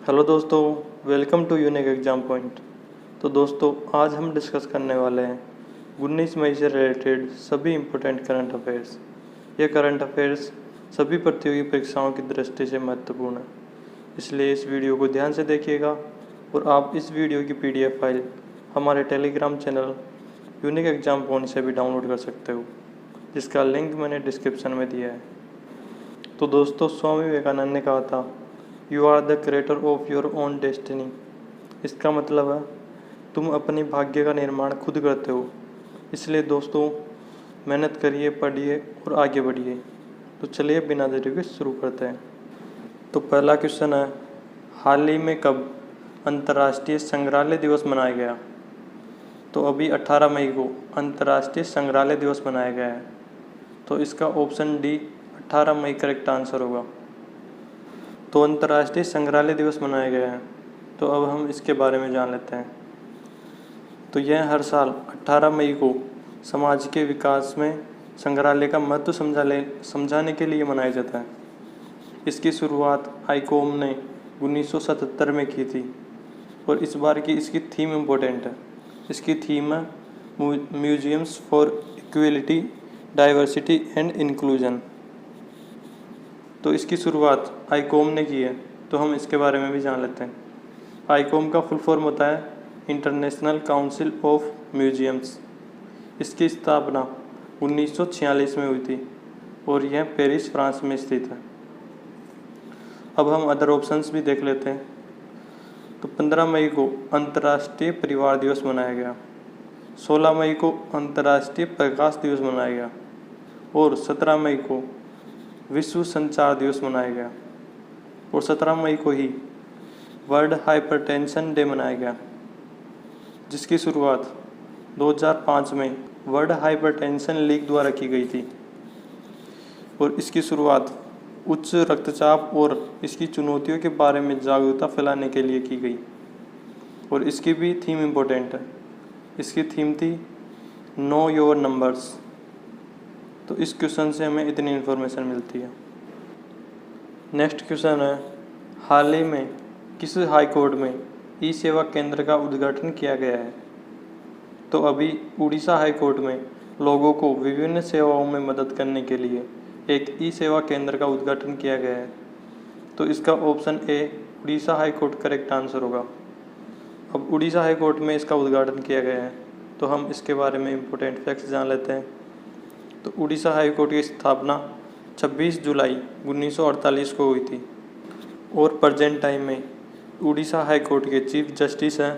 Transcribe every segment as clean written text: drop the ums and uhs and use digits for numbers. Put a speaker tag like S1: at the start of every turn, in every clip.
S1: Hello दोस्तों, welcome to unique exam point. तो दोस्तों, आज हम डिस्कस करने वाले हैं 19 मई से रिलेटेड सभी इम्पोर्टेंट करंट अफेयर्स। ये करंट अफेयर्स सभी प्रतियोगी परीक्षाओं की दृष्टि से महत्वपूर्ण है, इसलिए इस वीडियो को ध्यान से देखिएगा और आप इस वीडियो की PDF फाइल हमारे Telegram channel unique exam point से भी डाउनलोड कर सकते हो, जिसका लिंक मैंने डिस्क्रिप्शन में दिया है। तो दोस्तों, स्वामी विवेकानंद ने कहा था, you are the creator of your own destiny. इसका मतलब है तुम अपनी भाग्य का निर्माण खुद करते हो। इसलिए दोस्तों, मेहनत करिए, पढ़िए और आगे बढ़िए। तो चलिए बिना देरी के शुरू करते हैं। तो पहला क्वेश्चन है, हाल ही में कब अंतर्राष्ट्रीय संग्रहालय दिवस मनाया गया? तो अभी 18 मई को अंतर्राष्ट्रीय संग्रहालय दिवस मनाया गया है। तो इसका ऑप्शन डी 18 मई करेक्ट आंसर होगा। तो अंतर्राष्ट्रीय संग्रहालय दिवस मनाया गया है। तो अब हम इसके बारे में जान लेते हैं। तो यह हर साल 18 मई को समाज के विकास में संग्रहालय का महत्व समझाने के लिए मनाया जाता है। इसकी शुरुआत आईकॉम ने 1977 में की थी और इस बार की इसकी थीम इम्पोर्टेंट है। इसकी थीम है museums for equality, diversity and inclusion. तो इसकी शुरुआत आईकॉम ने की है, तो हम इसके बारे में भी जान लेते हैं। आईकॉम का फुल फॉर्म होता है इंटरनेशनल काउंसिल ऑफ म्यूजियम्स। इसकी स्थापना 1946 में हुई थी और यह पेरिस, फ्रांस में स्थित है। अब हम अदर ऑप्शंस भी देख लेते हैं। तो 15 मई को अंतर्राष्ट्रीय परिवार दिवस मनाया गया, 16 मई को अंतर्राष्ट्रीय प्रकाश दिवस मनाया गया और 17 मई को विश्व संचार दिवस मनाया गया और 17 मई को ही वर्ल्ड हाइपरटेंशन डे मनाया गया, जिसकी शुरुआत 2005 में वर्ल्ड हाइपरटेंशन लीग द्वारा की गई थी और इसकी शुरुआत उच्च रक्तचाप और इसकी चुनौतियों के बारे में जागरूकता फैलाने के लिए की गई और इसकी भी थीम इम्पोर्टेंट है। इसकी थीम थी नो योर नंबर्स। तो इस क्वेश्चन से हमें इतनी इन्फॉर्मेशन मिलती है। नेक्स्ट क्वेश्चन है, हाल ही में किस हाई कोर्ट में ई सेवा केंद्र का उद्घाटन किया गया है? तो अभी उड़ीसा हाई कोर्ट में लोगों को विभिन्न सेवाओं में मदद करने के लिए एक ई सेवा केंद्र का उद्घाटन किया गया है। तो इसका ऑप्शन ए Orissa high court correct answer होगा। अब उड़ीसा हाई कोर्ट में इसका उद्घाटन किया गया है, तो हम इसके बारे में इम्पोर्टेंट फैक्ट्स जान लेते हैं। तो उड़ीसा हाई कोर्ट की स्थापना 26 जुलाई 1948 को हुई थी और प्रेजेंट टाइम में उड़ीसा हाई कोर्ट के चीफ जस्टिस हैं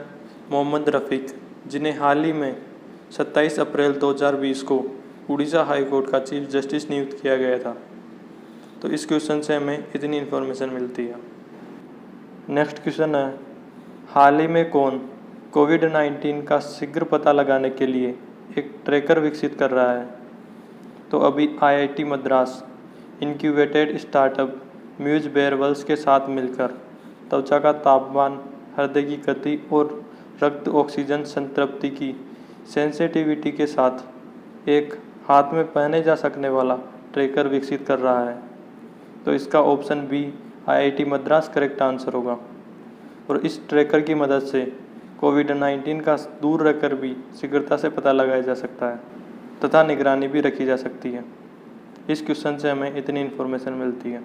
S1: मोहम्मद रफ़ीक, जिन्हें हाल ही में 27 अप्रैल 2020 को उड़ीसा हाई कोर्ट का चीफ जस्टिस नियुक्त किया गया था। तो इस क्वेश्चन से हमें इतनी इन्फॉर्मेशन मिलती है। नेक्स्ट क्वेश्चन है, हाल ही में कौन कोविड-19 का शीघ्र पता लगाने के लिए एक ट्रैकर विकसित कर रहा है? तो अभी IIT Madras incubated startup Muse Wearables के साथ मिलकर त्वचा का तापमान, हृदय की गति और रक्त ऑक्सीजन संतृप्ति की सेंसिटिविटी के साथ एक हाथ में पहने जा सकने वाला ट्रैकर विकसित कर रहा है। तो इसका option B IIT Madras correct answer होगा और इस ट्रैकर की मदद से कोविड-19 का दूर रहकर भी शीघ्रता से पता लगाया जा सकता है तथा निगरानी भी रखी जा सकती है। इस क्वेश्चन से हमें इतनी इन्फॉर्मेशन मिलती है।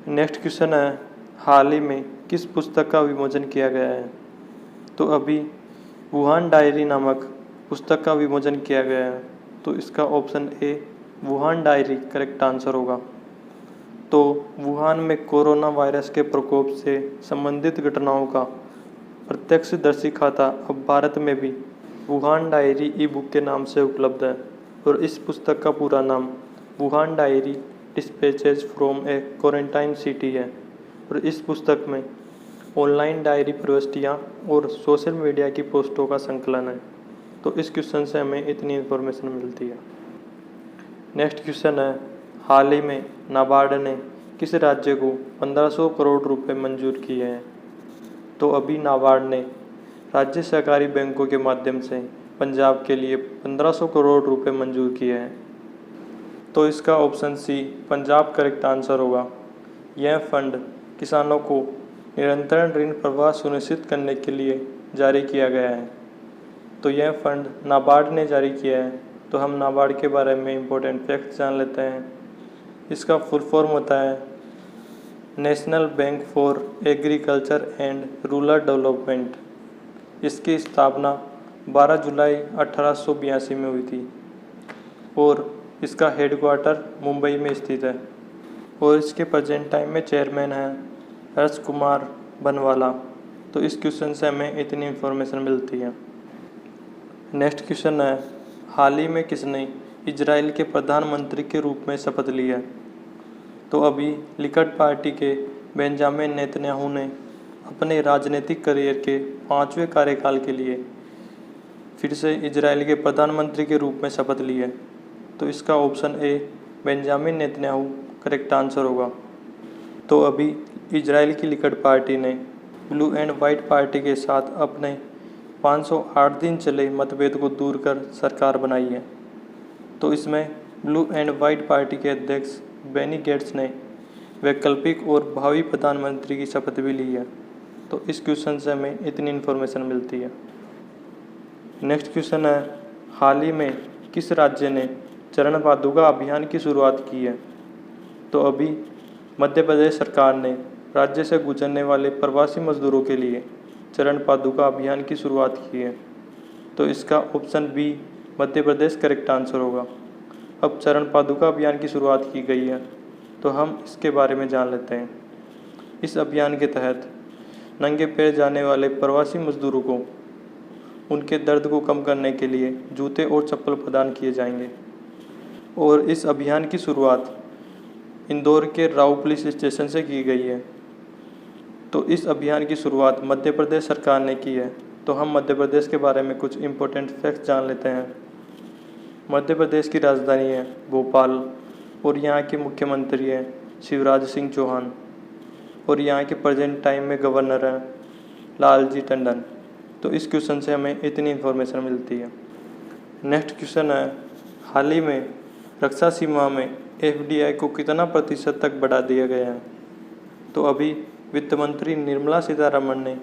S1: नेक्स्ट क्वेश्चन है, हाल ही में किस पुस्तक का विमोचन किया गया है? तो अभी वुहान डायरी नामक पुस्तक का विमोचन किया गया है। तो इसका ऑप्शन ए वुहान डायरी करेक्ट आंसर होगा। तो वुहान में कोरोना वायरस के प्रकोप से संबंधित घटनाओं का प्रत्यक्षदर्शी खाता अब भारत में भी वुहान डायरी ई-बुक के नाम से उपलब्ध है और इस पुस्तक का पूरा नाम Wuhan Diary Dispatches from a Quarantine City है और इस पुस्तक में ऑनलाइन डायरी प्रविष्टियाँ और सोशल मीडिया की पोस्टों का संकलन है। तो इस क्वेश्चन से हमें इतनी इन्फॉर्मेशन मिलती है। नेक्स्ट क्वेश्चन है, हाल ही में नाबार्ड ने किस राज्य को 1500 करोड़ रुपए मंजूर किए हैं? तो अभी नाबार्ड ने राज्य सहकारी बैंकों के माध्यम से पंजाब के लिए 1500 करोड़ रुपए मंजूर किए हैं। तो इसका option C Punjab correct answer होगा। यह फंड किसानों को निरंतर ऋण प्रवाह सुनिश्चित करने के लिए जारी किया गया है। तो यह फंड नाबार्ड ने जारी किया है। तो हम नाबार्ड के बारे में इम्पोर्टेंट फैक्ट्स जान लेते हैं। इसका फुल फॉर्म होता है national bank for agriculture and rural development. इसकी स्थापना 12 जुलाई 1882 में हुई थी और इसका हेडक्वार्टर मुंबई में स्थित है। और इसके प्रेजेंट टाइम में चेयरमैन हैं हर्ष कुमार बनवाला। तो इस क्वेश्चन से हमें इतनी इन्फॉर्मेशन मिलती है। नेक्स्ट क्वेश्चन है, हाल ही में किसने इजराइल के प्रधानमंत्री के रूप में शपथ ली है? तो अभी लिकट पार्टी के बेंजामिन नेतन्याहू ने अपने राजनीतिक करियर के 5वें कार्यकाल के लिए फिर से इजराइल के प्रधानमंत्री के रूप में शपथ ली है। तो इसका ऑप्शन ए बेंजामिन नेतन्याहू करेक्ट आंसर होगा। तो अभी इजराइल की लिकट पार्टी ने ब्लू एंड वाइट पार्टी के साथ अपने 508 दिन चले मतभेद को दूर कर सरकार बनाई है। तो इसमें ब्लू एंड वाइट पार्टी के अध्यक्ष बेनी गेट्स ने वैकल्पिक और भावी प्रधानमंत्री की शपथ भी ली है। तो इस क्वेश्चन से हमें इतनी इन्फॉर्मेशन मिलती है। नेक्स्ट क्वेश्चन है, हाल ही में किस राज्य ने चरण पादुका अभियान की शुरुआत की है? तो अभी मध्य प्रदेश सरकार ने राज्य से गुजरने वाले प्रवासी मजदूरों के लिए चरण पादुका अभियान की शुरुआत की है। तो इसका option B Madhya Pradesh correct answer होगा। अब चरण पादुका अभियान की शुरुआत की गई है तो हम इसके बारे में जान लेते हैं। इस अभियान के तहत नंगे पैर जाने वाले प्रवासी मजदूरों को उनके दर्द को कम करने के लिए जूते और चप्पल प्रदान किए जाएंगे। और इस अभियान की शुरुआत इंदौर के राव पुलिस स्टेशन से की गई है। तो इस अभियान की शुरुआत मध्य प्रदेश सरकार ने की है। तो हम मध्य प्रदेश के बारे में कुछ इम्पोर्टेंट फैक्ट्स जान लेते हैं। मध्य प्रदेश की राजधानी है भोपाल और यहाँ के मुख्यमंत्री हैं शिवराज सिंह चौहान और यहाँ के प्रेजेंट टाइम में गवर्नर हैं लालजी टंडन। तो इस क्वेश्चन से हमें इतनी इन्फॉर्मेशन मिलती है। नेक्स्ट क्वेश्चन है, हाल ही में रक्षा सीमा में FDI को कितना प्रतिशत तक बढ़ा दिया गया है? तो अभी वित्त मंत्री निर्मला सीतारमण ने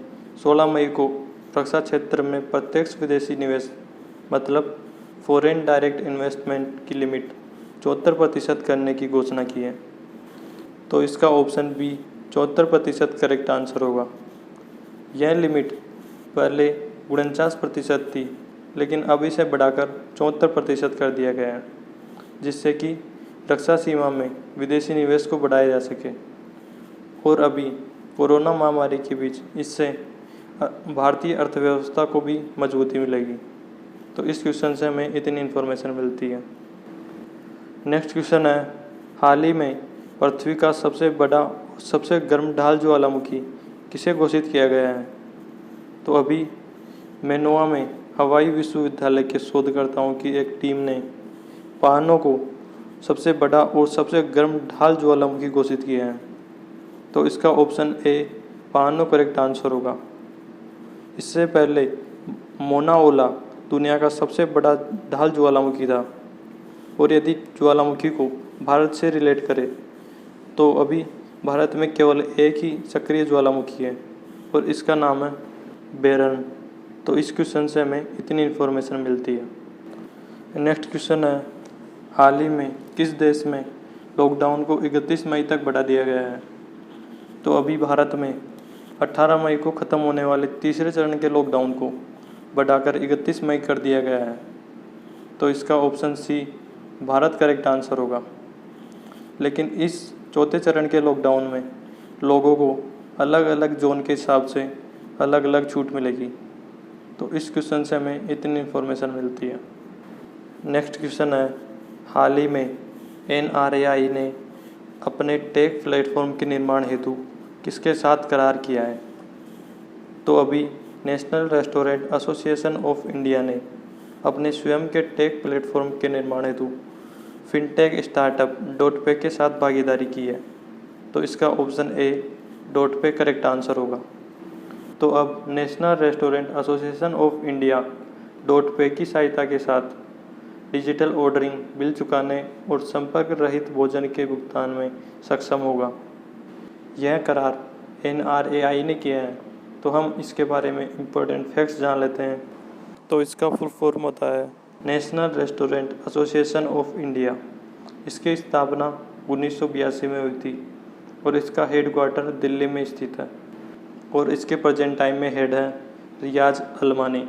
S1: 16 मई को रक्षा क्षेत्र में प्रत्यक्ष विदेशी निवेश मतलब फॉरेन डायरेक्ट इन्वेस्टमेंट की लिमिट 74% करने की घोषणा की है। तो इसका ऑप्शन बी 74% करेक्ट आंसर होगा। यह लिमिट पहले 49% थी लेकिन अब इसे बढ़ाकर 74% कर दिया गया है, जिससे कि रक्षा सीमा में विदेशी निवेश को बढ़ाया जा सके। और अभी कोरोना महामारी के बीच इससे भारतीय अर्थव्यवस्था को भी मजबूती मिलेगी। तो इस क्वेश्चन से हमें इतनी इन्फॉर्मेशन मिलती है। नेक्स्ट क्वेश्चन है, हाल ही में पृथ्वी का सबसे गर्म ढाल ज्वालामुखी किसे घोषित किया गया है? तो अभी मेनोआ में हवाई विश्वविद्यालय के शोधकर्ताओं की एक टीम ने पाहनो को सबसे बड़ा और सबसे गर्म ढाल ज्वालामुखी घोषित किया है। तो इसका ऑप्शन ए पाहनो करेक्ट आंसर होगा। इससे पहले मोना ओला दुनिया का सबसे बड़ा ढाल ज्वालामुखी था। और यदि ज्वालामुखी को भारत से रिलेट करें तो अभी भारत में केवल एक ही सक्रिय ज्वालामुखी है और इसका नाम है बेरन। तो इस क्वेश्चन से हमें इतनी इन्फॉर्मेशन मिलती है। नेक्स्ट क्वेश्चन है, हाल ही में किस देश में लॉकडाउन को 31 मई तक बढ़ा दिया गया है? तो अभी भारत में 18 मई को ख़त्म होने वाले तीसरे चरण के लॉकडाउन को बढ़ाकर 31 मई कर दिया गया है। तो इसका option C Bharat correct answer होगा। लेकिन इस चौथे चरण के लॉकडाउन में लोगों को अलग अलग जोन के हिसाब से अलग अलग छूट मिलेगी। तो इस क्वेश्चन से हमें इतनी इन्फॉर्मेशन मिलती है। नेक्स्ट क्वेश्चन है, हाल ही में NRAI ने अपने टेक प्लेटफॉर्म के निर्माण हेतु किसके साथ करार किया है? तो अभी national Restaurant Association of India ने अपने स्वयं के टेक प्लेटफॉर्म के निर्माण हेतु फिनटेक स्टार्टअप डॉटपे के साथ भागीदारी की है। तो इसका option A DotPe correct answer होगा। तो अब National Restaurant Association of India DotPe की सहायता के साथ डिजिटल ऑर्डरिंग, बिल चुकाने और संपर्क रहित भोजन के भुगतान में सक्षम होगा। यह करार NRAI ने किया है। तो हम इसके बारे में इम्पोर्टेंट फैक्ट्स जान लेते हैं। तो इसका फुल फॉर्म होता है national Restaurant Association of India. इसकी स्थापना 1982 में हुई थी और इसका हेडक्वार्टर दिल्ली में स्थित है और इसके प्रेजेंट टाइम में हेड है रियाज अलमानी।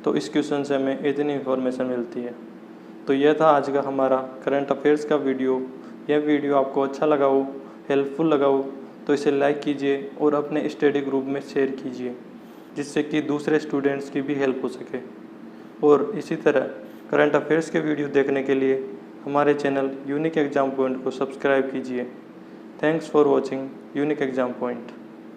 S1: तो इस क्वेश्चन से हमें इतनी इन्फॉर्मेशन मिलती है। तो यह था आज का हमारा करंट अफेयर्स का वीडियो। यह वीडियो आपको अच्छा लगा हो, हेल्पफुल लगा हो तो इसे लाइक कीजिए और अपने स्टडी ग्रुप में शेयर कीजिए, जिससे कि दूसरे स्टूडेंट्स की भी हेल्प हो सके। और इसी तरह करंट अफेयर्स के वीडियो देखने के लिए हमारे चैनल यूनिक एग्जाम पॉइंट को सब्सक्राइब कीजिए। Thanks for watching unique exam point.